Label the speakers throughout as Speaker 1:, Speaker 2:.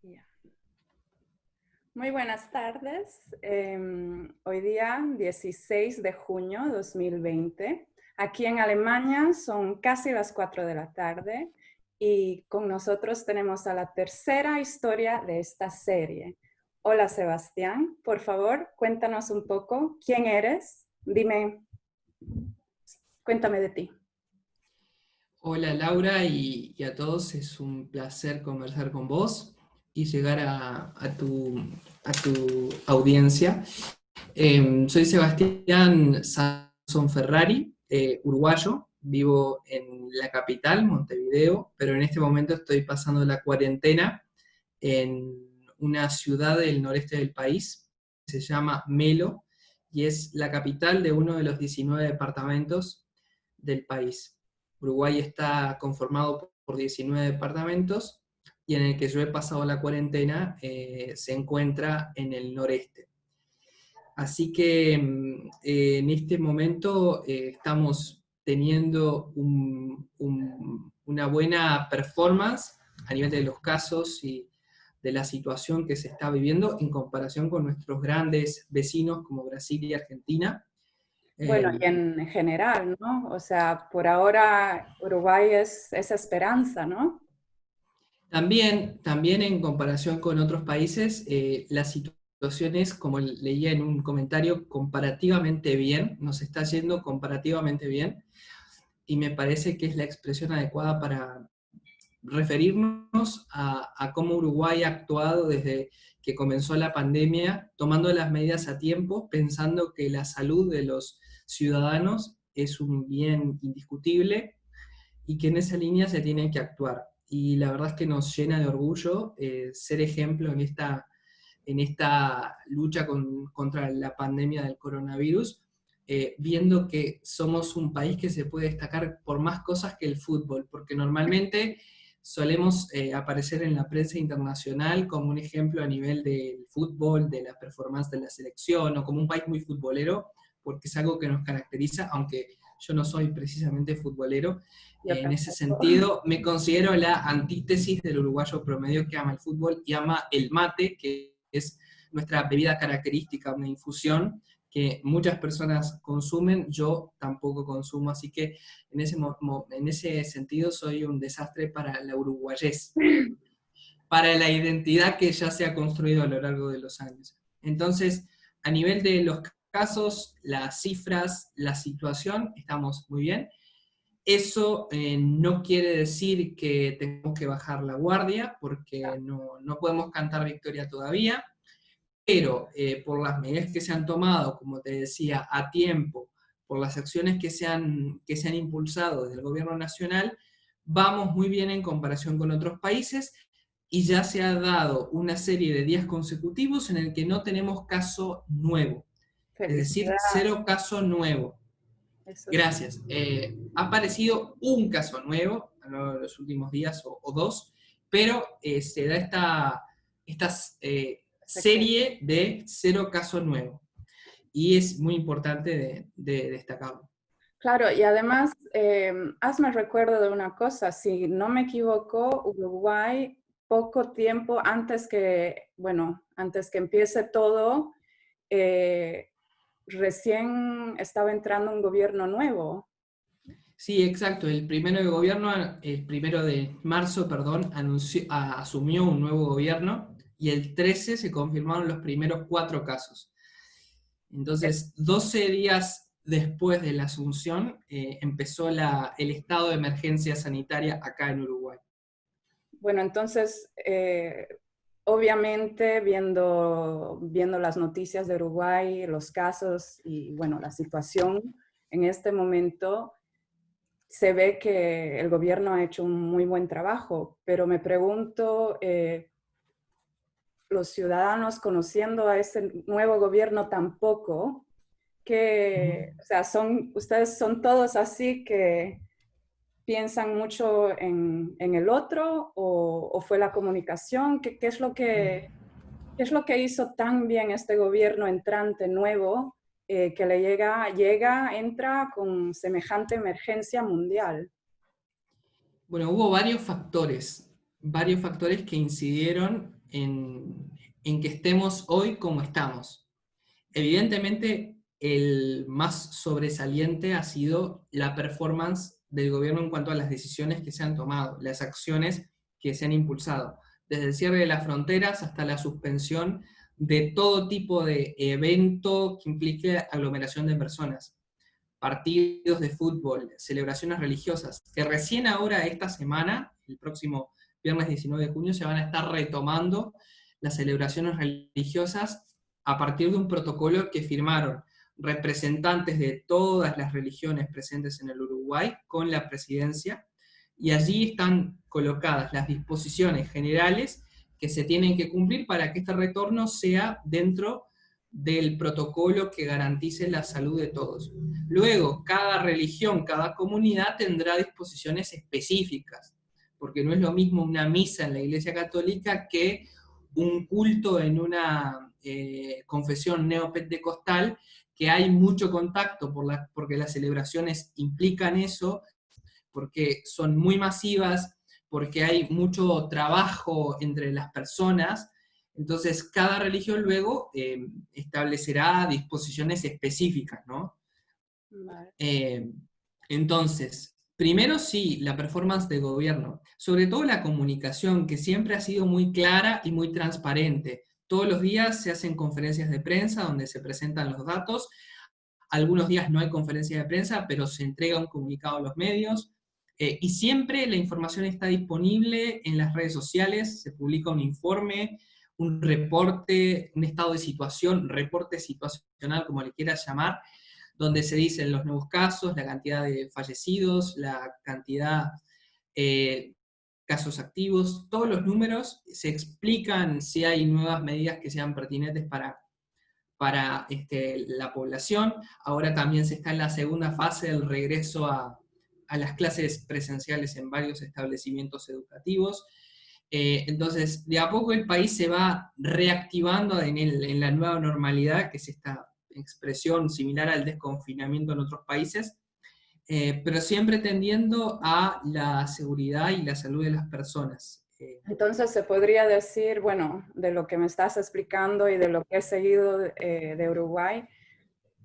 Speaker 1: Ya. Muy buenas tardes. Hoy día, 16 de junio de 2020. Aquí en Alemania son casi las 4 de la tarde y con nosotros tenemos a la tercera historia de esta serie. Hola Sebastián, por favor, cuéntanos un poco quién eres. Dime, cuéntame de ti.
Speaker 2: Hola Laura y a todos, es un placer conversar con vos y llegar a tu audiencia. Soy Sebastián Sanson Ferrari, uruguayo, vivo en la capital, Montevideo, pero en este momento estoy pasando la cuarentena en una ciudad del noreste del país, se llama Melo, y es la capital de uno de los 19 departamentos del país. Uruguay está conformado por 19 departamentos y en el que yo he pasado la cuarentena se encuentra en el noreste. Así que en este momento estamos teniendo una buena performance a nivel de los casos y de la situación que se está viviendo en comparación con nuestros grandes vecinos como Brasil y Argentina.
Speaker 1: Bueno,
Speaker 2: Eh,
Speaker 1: y en general, ¿no? O sea, por ahora Uruguay es esperanza, ¿no?
Speaker 2: también en comparación con otros países, la situación es, como leía en un comentario, comparativamente bien, nos está yendo comparativamente bien, y me parece que es la expresión adecuada para referirnos a cómo Uruguay ha actuado desde que comenzó la pandemia, tomando las medidas a tiempo, pensando que la salud de los ciudadanos es un bien indiscutible y que en esa línea se tiene que actuar. Y la verdad es que nos llena de orgullo ser ejemplo en esta lucha contra la pandemia del coronavirus, viendo que somos un país que se puede destacar por más cosas que el fútbol, porque normalmente solemos aparecer en la prensa internacional como un ejemplo a nivel del fútbol, de la performance de la selección, o como un país muy futbolero, porque es algo que nos caracteriza, aunque yo no soy precisamente futbolero.
Speaker 1: Yo
Speaker 2: En ese
Speaker 1: tampoco.
Speaker 2: sentido, me considero la antítesis del uruguayo promedio que ama el fútbol y ama el mate, que es nuestra bebida característica, una infusión que muchas personas consumen, yo tampoco consumo, así que en ese sentido soy un desastre para la uruguayés, para la identidad que ya se ha construido a lo largo de los años. Entonces, a nivel de los casos, las cifras, la situación, estamos muy bien. Eso no quiere decir que tengamos que bajar la guardia, porque no podemos cantar victoria todavía, pero por las medidas que se han tomado, como te decía, a tiempo, por las acciones que se han impulsado desde el gobierno nacional, vamos muy bien en comparación con otros países y ya se ha dado una serie de días consecutivos en el que no tenemos caso nuevo, es decir,
Speaker 1: Felicidades.
Speaker 2: cero caso nuevo.
Speaker 1: Eso sí.
Speaker 2: Gracias. Ha aparecido un caso nuevo en los últimos días o dos, pero se da esta serie de cero casos nuevos. Y es muy importante de destacarlo.
Speaker 1: Claro, y además, hazme recuerdo de una cosa, si no me equivoco, Uruguay, poco tiempo antes que, bueno, antes que empiece todo, eh, recién estaba entrando un gobierno nuevo.
Speaker 2: Sí, exacto. El primero de marzo, perdón, asumió un nuevo gobierno y el 13 se confirmaron los primeros 4 casos. Entonces, 12 días después de la asunción, empezó el estado de emergencia sanitaria acá en Uruguay.
Speaker 1: Bueno, entonces, obviamente, viendo las noticias de Uruguay, los casos y, bueno, la situación en este momento, se ve que el gobierno ha hecho un muy buen trabajo, pero me pregunto, los ciudadanos conociendo a ese nuevo gobierno tampoco, que, o sea, ustedes son todos así que piensan mucho en el otro o fue la comunicación, ¿qué qué es lo que hizo tan bien este gobierno entrante nuevo que le entra con semejante emergencia mundial?
Speaker 2: Bueno, hubo varios factores que incidieron en que estemos hoy como estamos. Evidentemente, el más sobresaliente ha sido la performance del gobierno en cuanto a las decisiones que se han tomado, las acciones que se han impulsado, desde el cierre de las fronteras hasta la suspensión de todo tipo de evento que implique aglomeración de personas, partidos de fútbol, celebraciones religiosas, que recién ahora esta semana, el próximo viernes 19 de junio, se van a estar retomando las celebraciones religiosas a partir de un protocolo que firmaron representantes de todas las religiones presentes en el Uruguay con la presidencia, y allí están colocadas las disposiciones generales que se tienen que cumplir para que este retorno sea dentro del protocolo que garantice la salud de todos. Luego, cada religión, cada comunidad tendrá disposiciones específicas, porque no es lo mismo una misa en la Iglesia Católica que un culto en una confesión neopentecostal, que hay mucho contacto porque las celebraciones implican eso, porque son muy masivas, porque hay mucho trabajo entre las personas. Entonces, cada religión luego establecerá disposiciones específicas, ¿no?
Speaker 1: Vale.
Speaker 2: Entonces, primero sí, la performance de gobierno, sobre todo la comunicación, que siempre ha sido muy clara y muy transparente. Todos los días se hacen conferencias de prensa donde se presentan los datos. Algunos días no hay conferencia de prensa, pero se entrega un comunicado a los medios. Y siempre la información está disponible en las redes sociales, se publica un informe, un reporte, un estado de situación, reporte situacional, como le quieras llamar, donde se dicen los nuevos casos, la cantidad de fallecidos, la cantidad de casos activos, todos los números, se explican si hay nuevas medidas que sean pertinentes para la población. Ahora también se está en la segunda fase del regreso a las clases presenciales en varios establecimientos educativos. Entonces, de a poco el país se va reactivando en la nueva normalidad, que es esta expresión similar al desconfinamiento en otros países, pero siempre tendiendo a la seguridad y la salud de las personas.
Speaker 1: Entonces se podría decir, bueno, de lo que me estás explicando y de lo que he seguido de Uruguay,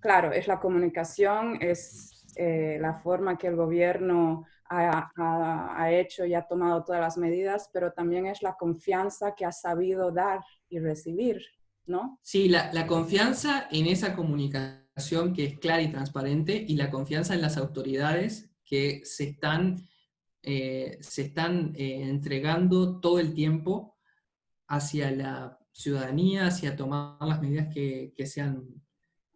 Speaker 1: claro, es la comunicación, es la forma que el gobierno ha hecho y ha tomado todas las medidas, pero también es la confianza que ha sabido dar y recibir, ¿no?
Speaker 2: Sí, la confianza en esa comunicación que es clara y transparente, y la confianza en las autoridades que se están entregando todo el tiempo hacia la ciudadanía, hacia tomar las medidas que sean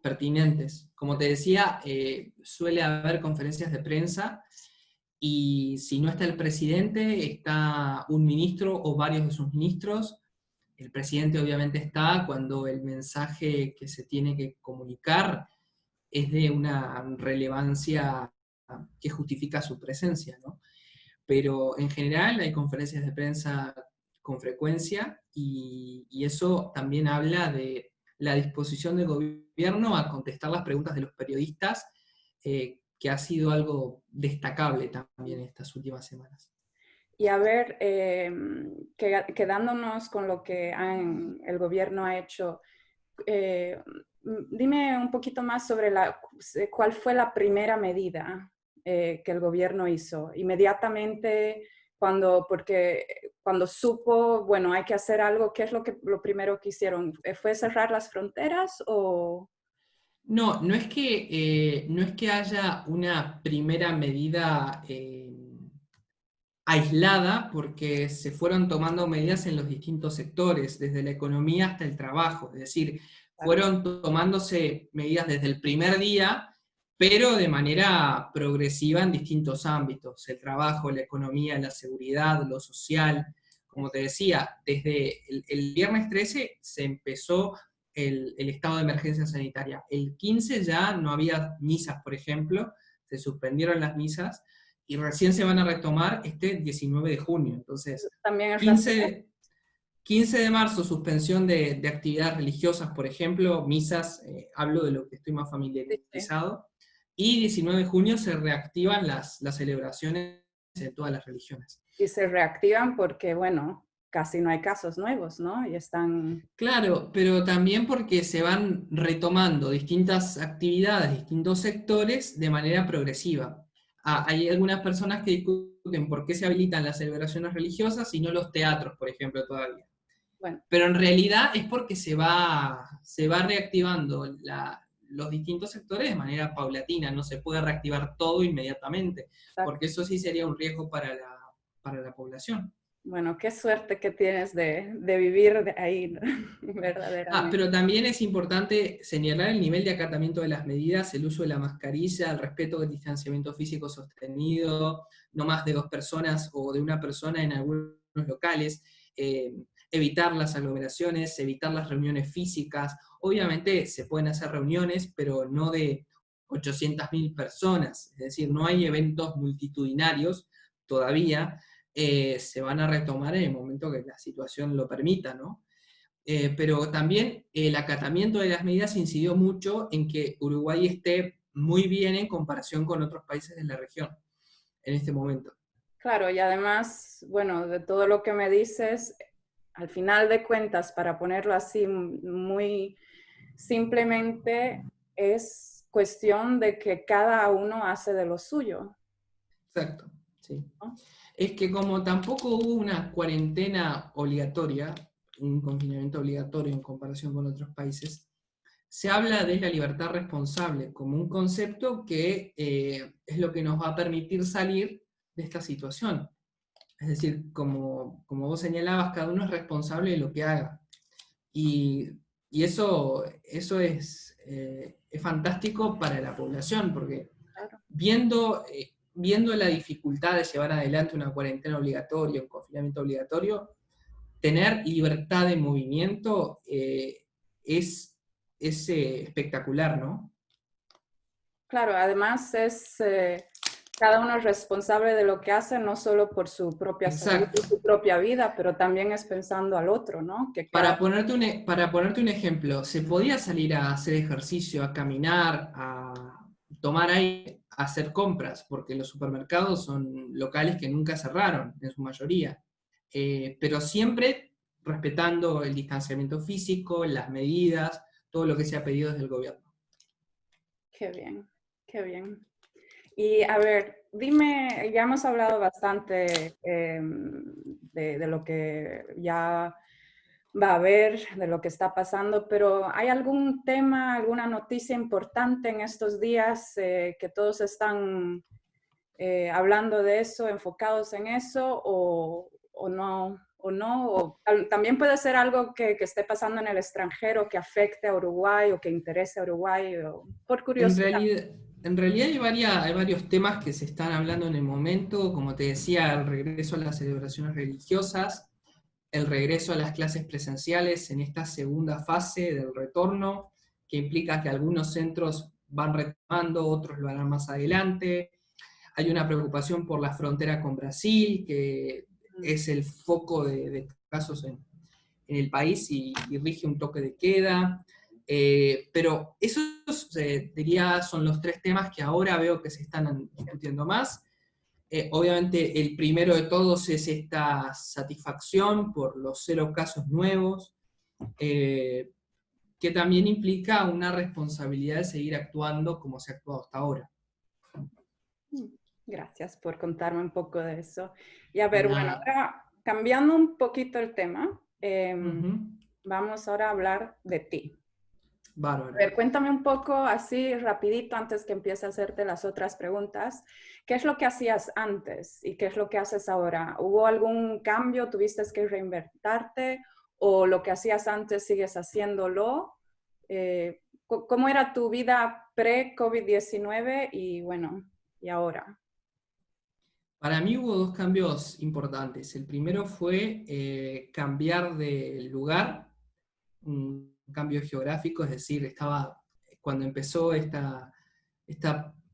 Speaker 2: pertinentes. Como te decía, suele haber conferencias de prensa, y si no está el presidente, está un ministro o varios de sus ministros. El presidente obviamente está cuando el mensaje que se tiene que comunicar es de una relevancia que justifica su presencia, ¿no? Pero en general hay conferencias de prensa con frecuencia, y eso también habla de la disposición del gobierno a contestar las preguntas de los periodistas, que ha sido algo destacable también estas últimas semanas.
Speaker 1: Y a ver, quedándonos con lo que el gobierno ha hecho, dime un poquito más sobre cuál fue la primera medida que el gobierno hizo. Inmediatamente, porque cuando supo, bueno, hay que hacer algo, ¿qué es lo primero que hicieron? ¿Fue cerrar las fronteras o...?
Speaker 2: No, no es que haya una primera medida aislada, porque se fueron tomando medidas en los distintos sectores, desde la economía hasta el trabajo. Es decir, fueron tomándose medidas desde el primer día, pero de manera progresiva en distintos ámbitos: el trabajo, la economía, la seguridad, lo social. Como te decía, desde el viernes 13 se empezó el estado de emergencia sanitaria. El 15 ya no había misas, por ejemplo, se suspendieron las misas, y recién se van a retomar este 19 de junio. Entonces,
Speaker 1: También es
Speaker 2: 15 de marzo, suspensión de actividades religiosas, por ejemplo, misas, hablo de lo que estoy más familiarizado, y 19 de junio se reactivan las celebraciones de todas las religiones.
Speaker 1: y se reactivan porque, bueno, casi no hay casos nuevos, ¿no? Y están...
Speaker 2: Claro, pero también porque se van retomando distintas actividades, distintos sectores de manera progresiva. Hay algunas personas que discuten por qué se habilitan las celebraciones religiosas y no los teatros, por ejemplo, todavía.
Speaker 1: Bueno,
Speaker 2: Pero en realidad es porque se va reactivando los distintos sectores de manera paulatina, no se puede reactivar todo inmediatamente, porque eso sí sería un riesgo para la población.
Speaker 1: bueno, qué suerte que tienes de vivir de ahí, ¿no? Verdaderamente.
Speaker 2: Pero también es importante señalar el nivel de acatamiento de las medidas, el uso de la mascarilla, el respeto del distanciamiento físico sostenido, no más de 2 personas o de una persona en algunos locales, evitar las aglomeraciones, evitar las reuniones físicas. Obviamente se pueden hacer reuniones, pero no de 800.000 personas, es decir, no hay eventos multitudinarios todavía, se van a retomar en el momento que la situación lo permita, ¿no? Pero también el acatamiento de las medidas incidió mucho en que Uruguay esté muy bien en comparación con otros países de la región en este momento.
Speaker 1: Claro, y además, bueno, de todo lo que me dices, al final de cuentas, para ponerlo así muy simplemente, es cuestión de que cada uno hace de lo suyo,
Speaker 2: Exacto, sí.
Speaker 1: ¿no?
Speaker 2: Es que como tampoco hubo una cuarentena obligatoria, un confinamiento obligatorio en comparación con otros países, se habla de la libertad responsable como un concepto que es lo que nos va a permitir salir de esta situación. Es decir, como vos señalabas, cada uno es responsable de lo que haga. Y, y eso es fantástico para la población, porque
Speaker 1: Claro.
Speaker 2: viendo la dificultad de llevar adelante una cuarentena obligatoria, un confinamiento obligatorio, tener libertad de movimiento es espectacular, ¿no?
Speaker 1: Claro, además cada uno es responsable de lo que hace, no solo por su propia salud
Speaker 2: Exacto.
Speaker 1: y su propia vida, pero también es pensando al otro, ¿no? Que cada...
Speaker 2: Para ponerte un ejemplo, se podía salir a hacer ejercicio, a caminar, a tomar aire, a hacer compras, porque los supermercados son locales que nunca cerraron, en su mayoría. Pero siempre respetando el distanciamiento físico, las medidas, todo lo que se ha pedido desde el gobierno.
Speaker 1: Qué bien, qué bien. Y a ver, dime, ya hemos hablado bastante de lo que ya va a haber, de lo que está pasando, pero ¿hay algún tema, alguna noticia importante en estos días que todos están hablando de eso, enfocados en eso o no? O no, o también puede ser algo que esté pasando en el extranjero que afecte a Uruguay o que interese a Uruguay, o, por
Speaker 2: En
Speaker 1: curiosidad.
Speaker 2: realidad, hay varios temas que se están hablando en el momento, como te decía, el regreso a las celebraciones religiosas, el regreso a las clases presenciales en esta segunda fase del retorno, que implica que algunos centros van retomando, otros lo harán más adelante. Hay una preocupación por la frontera con Brasil, que es el foco de casos en el país y rige un toque de queda. Pero esos, diría, son los 3 temas que ahora veo que se están discutiendo más. Obviamente el primero de todos es esta satisfacción por los 0 casos nuevos, que también implica una responsabilidad de seguir actuando como se ha actuado hasta ahora.
Speaker 1: Gracias por contarme un poco de eso. Y a
Speaker 2: De
Speaker 1: ver, bueno,
Speaker 2: nada.
Speaker 1: ahora cambiando un poquito el tema,
Speaker 2: Ujú.
Speaker 1: vamos ahora a hablar de ti. A
Speaker 2: Bárbaro.
Speaker 1: ver, cuéntame un poco así rapidito antes que empiece a hacerte las otras preguntas. ¿Qué es lo que hacías antes y qué es lo que haces ahora? ¿Hubo algún cambio? ¿Tuviste que reinventarte? ¿O lo que hacías antes sigues haciéndolo? ¿Cómo era tu vida pre-COVID-19 y bueno, y ahora?
Speaker 2: Para mí hubo 2 cambios importantes. El primero fue cambiar de lugar, un cambio geográfico, es decir, cuando empezó esta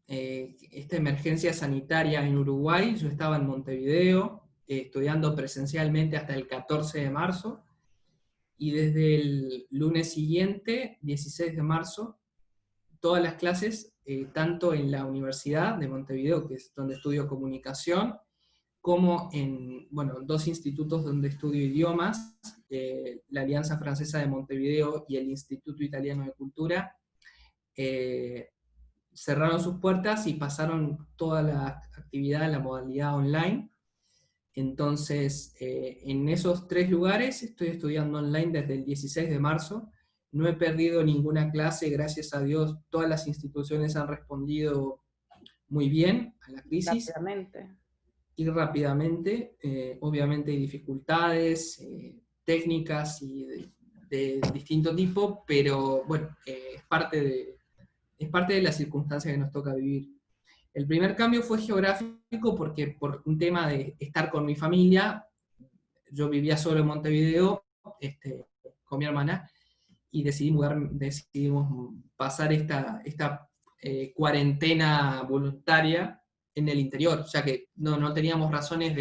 Speaker 2: emergencia sanitaria en Uruguay, yo estaba en Montevideo, estudiando presencialmente hasta el 14 de marzo, y desde el lunes siguiente, 16 de marzo, todas las clases, tanto en la Universidad de Montevideo, que es donde estudio comunicación, como en, bueno, dos institutos donde estudio idiomas, la Alianza Francesa de Montevideo y el Instituto Italiano de Cultura, cerraron sus puertas y pasaron toda la actividad a la modalidad online. Entonces, en esos 3 lugares estoy estudiando online desde el 16 de marzo. No he perdido ninguna clase, gracias a Dios. Todas las instituciones han respondido muy bien a la crisis.
Speaker 1: Rápidamente.
Speaker 2: Y rápidamente. Obviamente hay dificultades técnicas y de distinto tipo, pero bueno, es parte de la circunstancia que nos toca vivir. El primer cambio fue geográfico porque por un tema de estar con mi familia, yo vivía solo en Montevideo con mi hermana, y decidimos pasar esta cuarentena voluntaria en el interior, ya que no teníamos razones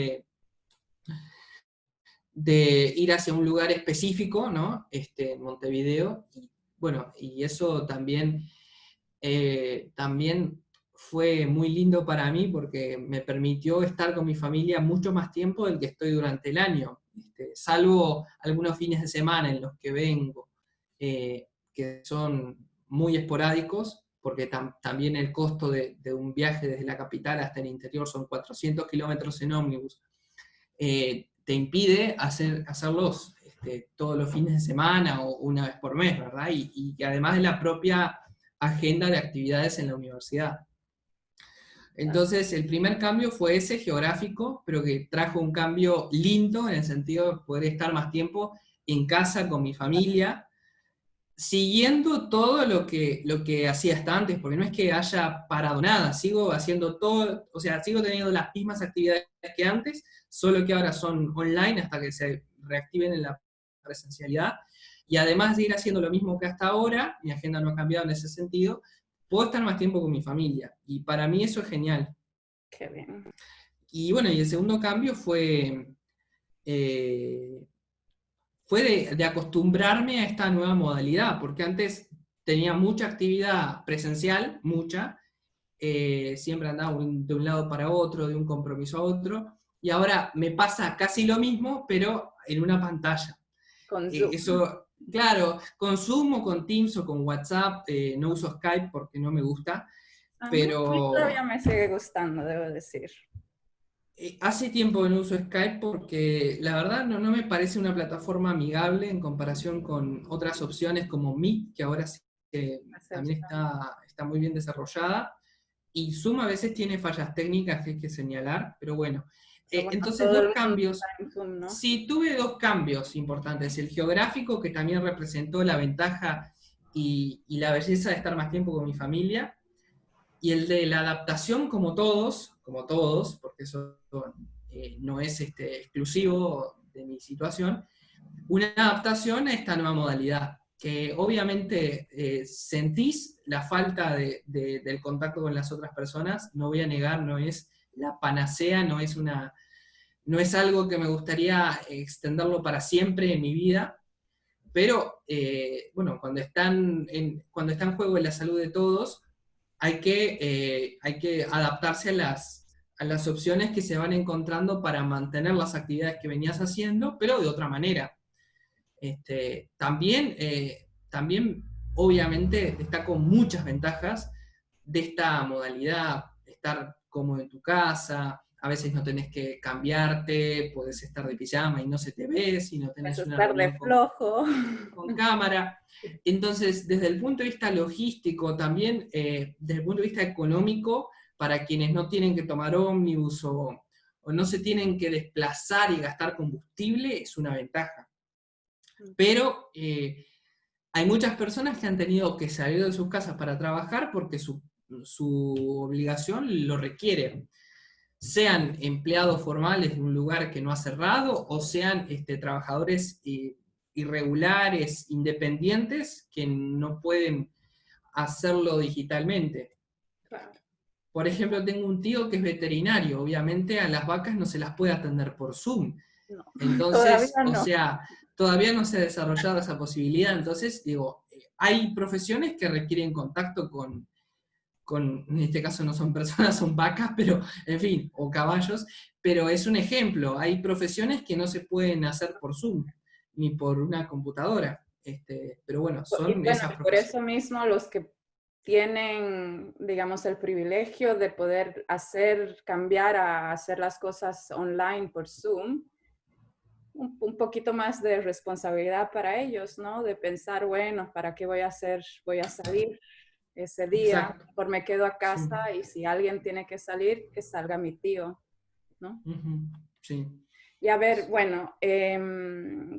Speaker 2: de ir hacia un lugar específico, ¿no? En Montevideo, y bueno, y eso también fue muy lindo para mí porque me permitió estar con mi familia mucho más tiempo del que estoy durante el año, salvo algunos fines de semana en los que vengo, que son muy esporádicos, porque también el costo de un viaje desde la capital hasta el interior son 400 kilómetros en ómnibus, te impide hacerlos todos los fines de semana o una vez por mes, ¿verdad? Y además de la propia agenda de actividades en la universidad. Entonces, el primer cambio fue ese, geográfico, pero que trajo un cambio lindo en el sentido de poder estar más tiempo en casa con mi familia, siguiendo todo lo que hacía hasta antes, porque no es que haya parado nada, sigo haciendo todo, o sea, sigo teniendo las mismas actividades que antes, solo que ahora son online hasta que se reactiven en la presencialidad, y además de ir haciendo lo mismo que hasta ahora, mi agenda no ha cambiado en ese sentido, puedo estar más tiempo con mi familia, y para mí eso es genial.
Speaker 1: Qué bien.
Speaker 2: Y bueno, y el segundo cambio fue de acostumbrarme a esta nueva modalidad, porque antes tenía mucha actividad presencial, mucha, siempre andaba de un lado para otro, de un compromiso a otro, y ahora me pasa casi lo mismo, pero en una pantalla.
Speaker 1: Con Zoom.
Speaker 2: Eso, claro, con Zoom o con Teams o con WhatsApp, no uso Skype porque no me gusta,
Speaker 1: A mí
Speaker 2: pero
Speaker 1: todavía me sigue gustando, debo decir.
Speaker 2: hace tiempo que no uso Skype porque la verdad no me parece una plataforma amigable en comparación con otras opciones como Meet, que ahora sí que también está muy bien desarrollada, y Zoom a veces tiene fallas técnicas que hay que señalar, pero bueno.
Speaker 1: Pero bueno,
Speaker 2: Entonces,
Speaker 1: todo el
Speaker 2: dos
Speaker 1: mundo
Speaker 2: cambios.
Speaker 1: está en Zoom, ¿no?
Speaker 2: Sí, tuve 2 cambios importantes. El geográfico, que también representó la ventaja y la belleza de estar más tiempo con mi familia, y el de la adaptación como todos, porque eso no es exclusivo de mi situación, una adaptación a esta nueva modalidad, que obviamente sentís la falta del contacto con las otras personas, no voy a negar, no es la panacea, no es algo que me gustaría extenderlo para siempre en mi vida, pero bueno, cuando está en juego la salud de todos, hay que adaptarse a las opciones que se van encontrando para mantener las actividades que venías haciendo, pero de otra manera. También, obviamente, destaco muchas ventajas de esta modalidad, estar cómodo en tu casa, a veces no tenés que cambiarte, podés estar de pijama y no se te ve, si no tenés
Speaker 1: Eso
Speaker 2: una
Speaker 1: estar de
Speaker 2: reunión
Speaker 1: flojo.
Speaker 2: con cámara. Entonces, desde el punto de vista logístico, también desde el punto de vista económico, para quienes no tienen que tomar ómnibus o no se tienen que desplazar y gastar combustible, es una ventaja. Pero hay muchas personas que han tenido que salir de sus casas para trabajar porque su obligación lo requiere. Sean empleados formales de un lugar que no ha cerrado, o sean trabajadores irregulares, independientes, que no pueden hacerlo digitalmente.
Speaker 1: Claro.
Speaker 2: Por ejemplo, tengo un tío que es veterinario, obviamente a las vacas no se las puede atender por Zoom.
Speaker 1: No,
Speaker 2: Entonces,
Speaker 1: todavía no.
Speaker 2: o sea, todavía no se ha desarrollado esa posibilidad. Entonces, digo, hay profesiones que requieren contacto en este caso no son personas, son vacas, pero en fin, o caballos, pero es un ejemplo. Hay profesiones que no se pueden hacer por Zoom, ni por una computadora. Pero bueno,
Speaker 1: Y
Speaker 2: son
Speaker 1: bueno,
Speaker 2: esas
Speaker 1: y por
Speaker 2: profesiones.
Speaker 1: eso mismo los que tienen, digamos, el privilegio de poder cambiar a hacer las cosas online por Zoom, un poquito más de responsabilidad para ellos, ¿no? De pensar, bueno, ¿para qué voy a hacer? Voy a salir ese día,
Speaker 2: Exacto.
Speaker 1: mejor me quedo a
Speaker 2: Sí.
Speaker 1: casa y si alguien tiene que salir, que salga mi tío, ¿no?
Speaker 2: Ujú, sí.
Speaker 1: Y a ver, bueno,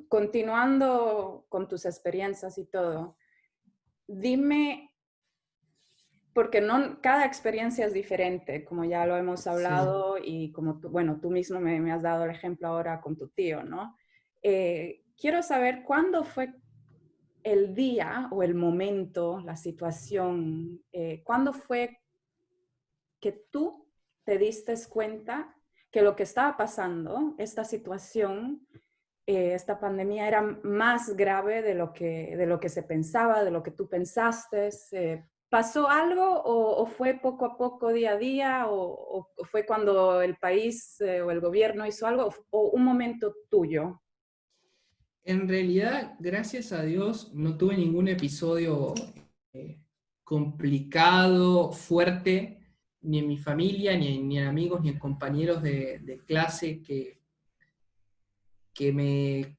Speaker 1: continuando con tus experiencias y todo, dime, porque no, cada experiencia es diferente, como ya lo hemos
Speaker 2: Sí.
Speaker 1: hablado y como tú, bueno, tú mismo me has dado el ejemplo ahora con tu tío, ¿no? Quiero saber cuándo fue el día o el momento, la situación, cuándo fue que tú te diste cuenta que lo que estaba pasando, esta situación, esta pandemia era más grave de lo que se pensaba, de lo que tú pensaste. ¿Pasó algo o fue poco a poco, día a día, o fue cuando el país o el gobierno hizo algo, o un momento tuyo?
Speaker 2: En realidad, gracias a Dios, no tuve ningún episodio eh, complicado, fuerte, ni en mi familia, ni en amigos, ni en compañeros de clase que me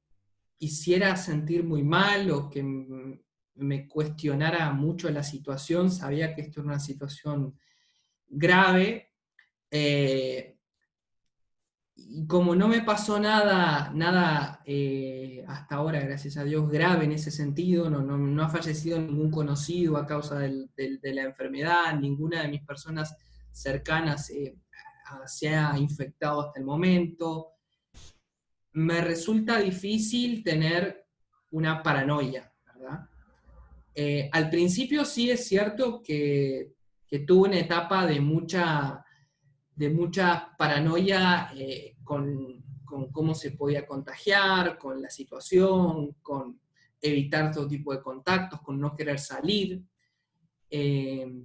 Speaker 2: hiciera sentir muy mal o que me cuestionara mucho la situación. Sabía que esto era una situación grave. eh, y como no me pasó nada hasta ahora, gracias a Dios, grave en ese sentido, no ha fallecido ningún conocido a causa de la enfermedad, ninguna de mis personas cercanas se ha infectado hasta el momento, me resulta difícil tener una paranoia, ¿verdad? Al principio sí es cierto que tuve una etapa de mucha paranoia con cómo se podía contagiar, con la situación, con evitar todo tipo de contactos, con no querer salir. Eh,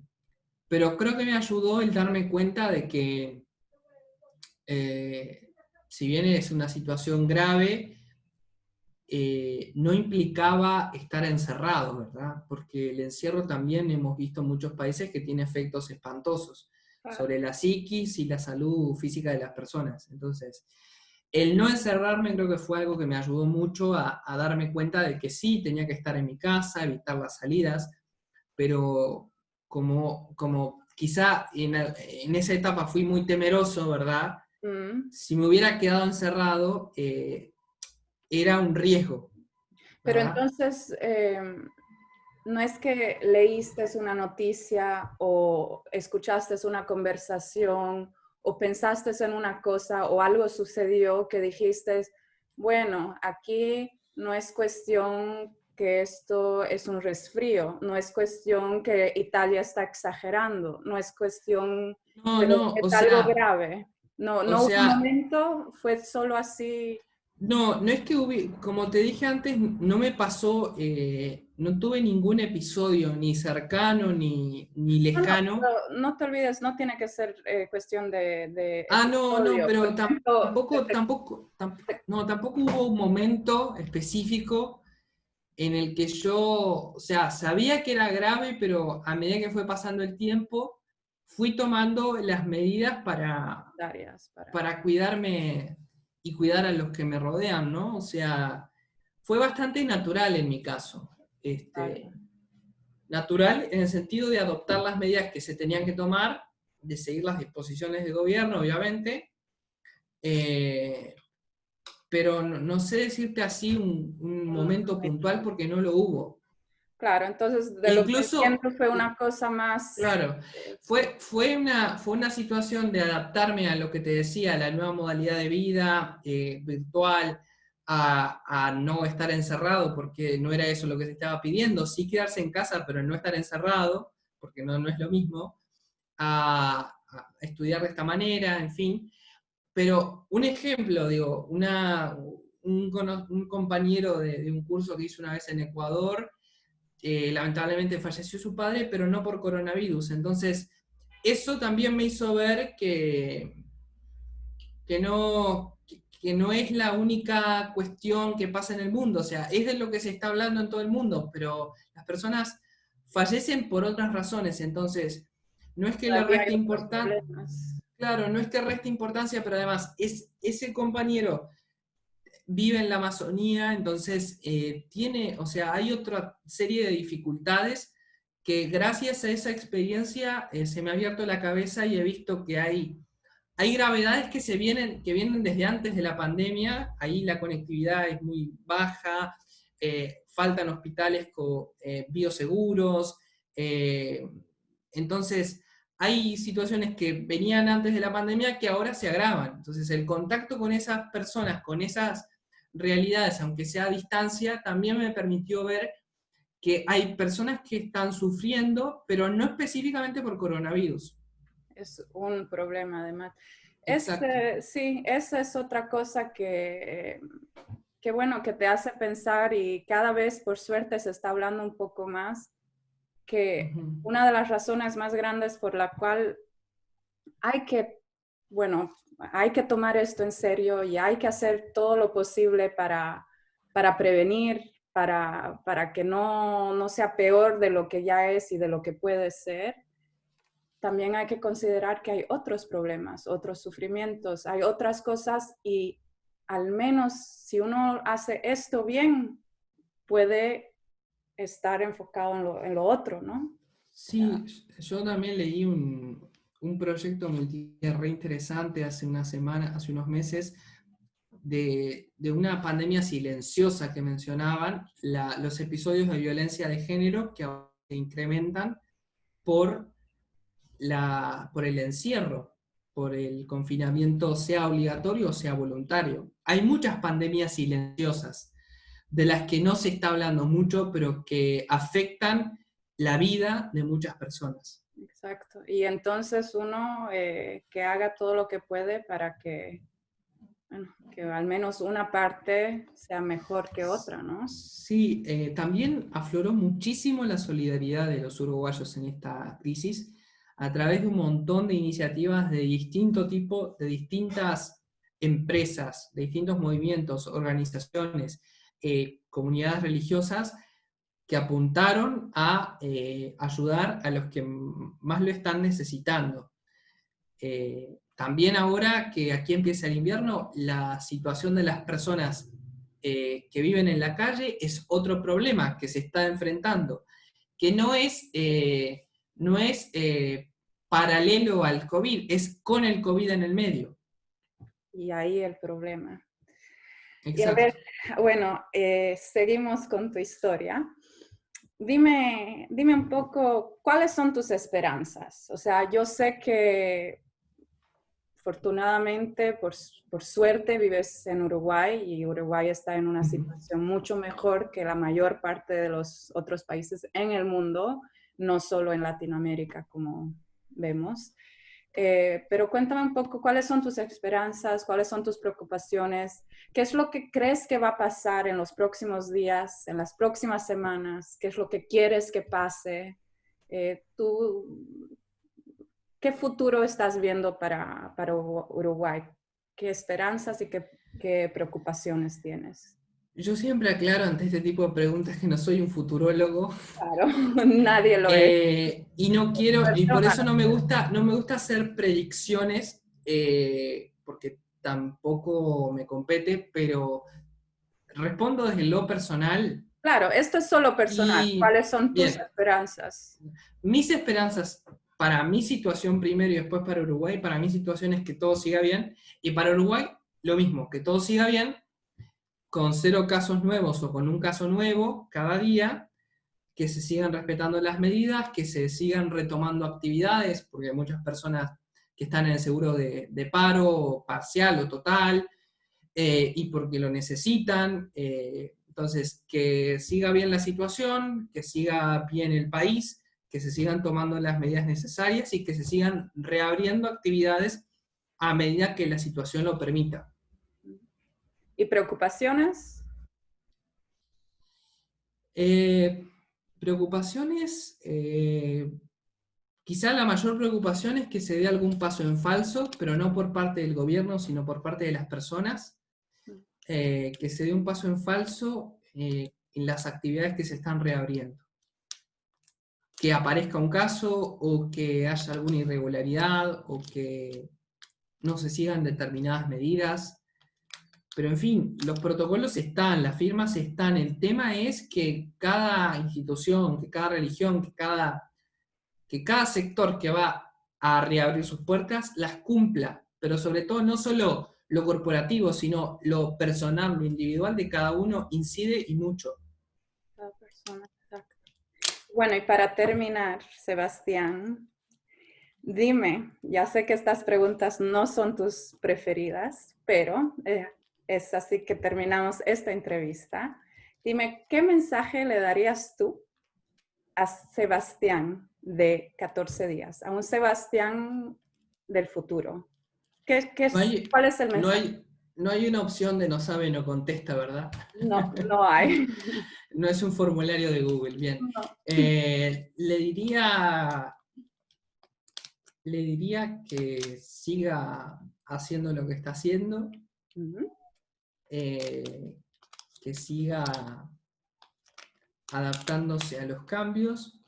Speaker 2: pero creo que me ayudó el darme cuenta de que, si bien es una situación grave, no implicaba estar encerrado, ¿verdad? Porque el encierro también hemos visto en muchos países que tiene efectos espantosos
Speaker 1: Claro.
Speaker 2: sobre la psiquis y la salud física de las personas. Entonces, el no encerrarme creo que fue algo que me ayudó mucho a darme cuenta de que sí, tenía que estar en mi casa, evitar las salidas, pero como quizá en esa etapa fui muy temeroso, ¿verdad?
Speaker 1: Mm.
Speaker 2: Si me hubiera quedado encerrado, era un riesgo,
Speaker 1: Pero
Speaker 2: ¿verdad?
Speaker 1: entonces, no es que leíste una noticia o escuchaste una conversación o pensaste en una cosa o algo sucedió que dijiste, bueno, aquí no es cuestión que esto es un resfrío, no es cuestión que Italia está exagerando, no es cuestión
Speaker 2: No,
Speaker 1: de lo
Speaker 2: no,
Speaker 1: que es algo grave. No,
Speaker 2: o
Speaker 1: no hubo un
Speaker 2: sea,
Speaker 1: momento, fue solo así.
Speaker 2: no es que como te dije antes, no me pasó, no tuve ningún episodio ni cercano ni
Speaker 1: No, no,
Speaker 2: lejano.
Speaker 1: pero no te olvides, no tiene que ser cuestión de
Speaker 2: No,
Speaker 1: episodio. Por
Speaker 2: pero
Speaker 1: ejemplo,
Speaker 2: tampoco hubo un momento específico en el que yo, o sea, sabía que era grave, pero a medida que fue pasando el tiempo, fui tomando las medidas
Speaker 1: secundarias para...
Speaker 2: para cuidarme y cuidar a los que me rodean, ¿no? O sea, fue bastante natural en mi caso.
Speaker 1: Vale.
Speaker 2: Natural en el sentido de adoptar las medidas que se tenían que tomar, de seguir las disposiciones del gobierno, obviamente, eh, pero no sé decirte así un momento
Speaker 1: Un
Speaker 2: puntual
Speaker 1: hecho.
Speaker 2: porque no lo hubo.
Speaker 1: Claro, entonces de lo que
Speaker 2: Incluso,
Speaker 1: entiendo fue una cosa más...
Speaker 2: claro, fue una situación de adaptarme a lo que te decía, a la nueva modalidad de vida virtual, a no estar encerrado, porque no era eso lo que se estaba pidiendo, sí quedarse en casa, pero no estar encerrado, porque no es lo mismo, a estudiar de esta manera, en fin. Pero un ejemplo, digo, un compañero de un curso que hice una vez en Ecuador, lamentablemente falleció su padre, pero no por coronavirus. Entonces, eso también me hizo ver que no, que no es la única cuestión que pasa en el mundo. O sea, es de lo que se está hablando en todo el mundo, pero las personas fallecen por otras razones. Entonces, no es que le
Speaker 1: Todavía hay
Speaker 2: reste
Speaker 1: otros
Speaker 2: importancia,
Speaker 1: problemas.
Speaker 2: claro, no es que reste importancia, pero además ese compañero vive en la Amazonía, entonces tiene, o sea, hay otra serie de dificultades que gracias a esa experiencia se me ha abierto la cabeza y he visto que hay gravedades que vienen desde antes de la pandemia, ahí la conectividad es muy baja, faltan hospitales con bioseguros, eh, entonces hay situaciones que venían antes de la pandemia que ahora se agravan. Entonces el contacto con esas personas, con esas realidades, aunque sea a distancia, también me permitió ver que hay personas que están sufriendo, pero no específicamente por coronavirus.
Speaker 1: Es un problema además.
Speaker 2: Exacto.
Speaker 1: Sí, esa es otra cosa que bueno, que te hace pensar y cada vez por suerte se está hablando un poco más, que
Speaker 2: Ujú.
Speaker 1: una de las razones más grandes por la cual hay que, bueno, hay que tomar esto en serio y hay que hacer todo lo posible para prevenir, para que no sea peor de lo que ya es y de lo que puede ser. También hay que considerar que hay otros problemas, otros sufrimientos, hay otras cosas y al menos si uno hace esto bien, puede estar enfocado en lo otro, ¿no? O sea,
Speaker 2: Sí, yo también leí un proyecto multimedia re interesante hace una semana, hace unos meses, de una pandemia silenciosa que mencionaban, los episodios de violencia de género que ahora se incrementan por, por el encierro, por el confinamiento, sea obligatorio o sea voluntario. Hay muchas pandemias silenciosas de las que no se está hablando mucho, pero que afectan la vida de muchas personas.
Speaker 1: exacto. Y entonces uno que haga todo lo que puede para bueno, que al menos una parte sea mejor que otra, ¿no?
Speaker 2: Sí, también afloró muchísimo la solidaridad de los uruguayos en esta crisis a través de un montón de iniciativas de distinto tipo, de distintas empresas, de distintos movimientos, organizaciones, comunidades religiosas que apuntaron a ayudar a los que más lo están necesitando. También ahora que aquí empieza el invierno, la situación de las personas que viven en la calle es otro problema que se está enfrentando, que no es paralelo al COVID, es con el COVID en el medio.
Speaker 1: Y ahí el problema. Y a ver,
Speaker 2: Exacto.
Speaker 1: bueno, seguimos con tu historia. Dime un poco, ¿cuáles son tus esperanzas? O sea, yo sé que afortunadamente, por suerte, vives en Uruguay y Uruguay está en una
Speaker 2: Ujú.
Speaker 1: situación mucho mejor que la mayor parte de los otros países en el mundo, no solo en Latinoamérica, como vemos. Pero cuéntame un poco cuáles son tus esperanzas, cuáles son tus preocupaciones, qué es lo que crees que va a pasar en los próximos días, en las próximas semanas, qué es lo que quieres que pase. ¿Tú qué futuro estás viendo para Uruguay? ¿Qué esperanzas y qué preocupaciones tienes?
Speaker 2: Yo siempre aclaro ante este tipo de preguntas que no soy un futurólogo.
Speaker 1: Claro, nadie lo es.
Speaker 2: Y no quiero, y
Speaker 1: Suerte
Speaker 2: por eso
Speaker 1: humana.
Speaker 2: no me gusta hacer predicciones, porque tampoco me compete, pero respondo desde lo personal
Speaker 1: Claro, esto es solo personal.
Speaker 2: y
Speaker 1: ¿Cuáles son tus
Speaker 2: bien,
Speaker 1: esperanzas?
Speaker 2: mis esperanzas para mi situación primero y después para Uruguay, para mi situación es que todo siga bien, y para Uruguay lo mismo, que todo siga bien, con 0 casos nuevos o con un caso nuevo cada día, que se sigan respetando las medidas, que se sigan retomando actividades, porque hay muchas personas que están en el seguro de paro parcial o total, y porque lo necesitan. Entonces, que siga bien la situación, que siga bien el país, que se sigan tomando las medidas necesarias y que se sigan reabriendo actividades a medida que la situación lo permita.
Speaker 1: ¿Y preocupaciones?
Speaker 2: Eh, Preocupaciones, quizá la mayor preocupación es que se dé algún paso en falso, pero no por parte del gobierno, sino por parte de las personas, que se dé un paso en falso en las actividades que se están reabriendo. Que aparezca un caso o que haya alguna irregularidad o que no se sigan determinadas medidas. Pero en fin, los protocolos están, las firmas están. El tema es que cada institución, que cada religión, que cada sector que va a reabrir sus puertas las cumpla. Pero sobre todo no solo lo corporativo, sino lo personal, lo individual de cada uno incide y mucho.
Speaker 1: Cada persona, exacto. Bueno, y para terminar, Sebastián, dime, ya sé que estas preguntas no son tus preferidas, pero es así que terminamos esta entrevista. Dime, ¿qué mensaje le darías tú a Sebastián de 14 días? A un Sebastián del futuro. ¿Cuál es el mensaje?
Speaker 2: No hay una opción de no sabe, no contesta, ¿verdad?
Speaker 1: No, no hay.
Speaker 2: No es un formulario de Google, bien.
Speaker 1: No.
Speaker 2: Le diría que siga haciendo lo que está haciendo, que siga adaptándose a los cambios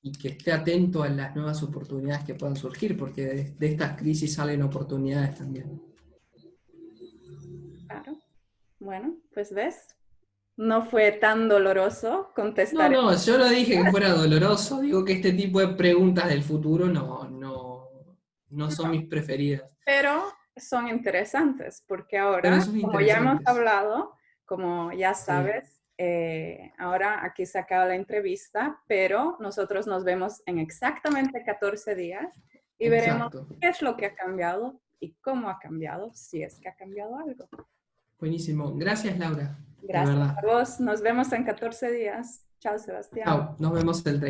Speaker 2: y que esté atento a las nuevas oportunidades que puedan surgir, porque de estas crisis salen oportunidades también.
Speaker 1: Claro. Bueno, pues ves, no fue tan doloroso contestar.
Speaker 2: No, yo no dije que fuera doloroso, digo que este tipo de preguntas del futuro no son mis preferidas.
Speaker 1: Pero son interesantes, porque
Speaker 2: Pero
Speaker 1: ahora,
Speaker 2: son
Speaker 1: como ya hemos
Speaker 2: interesantes.
Speaker 1: hablado, como ya sabes, ahora aquí se acaba la entrevista, pero nosotros nos vemos en exactamente 14 días y veremos
Speaker 2: Exacto.
Speaker 1: qué es lo que ha cambiado y cómo ha cambiado, si es que ha cambiado algo.
Speaker 2: Buenísimo. Gracias, Laura. De
Speaker 1: Gracias
Speaker 2: verdad.
Speaker 1: a vos. Nos vemos en 14 días. Chao, Sebastián.
Speaker 2: Chao. Nos vemos el 30.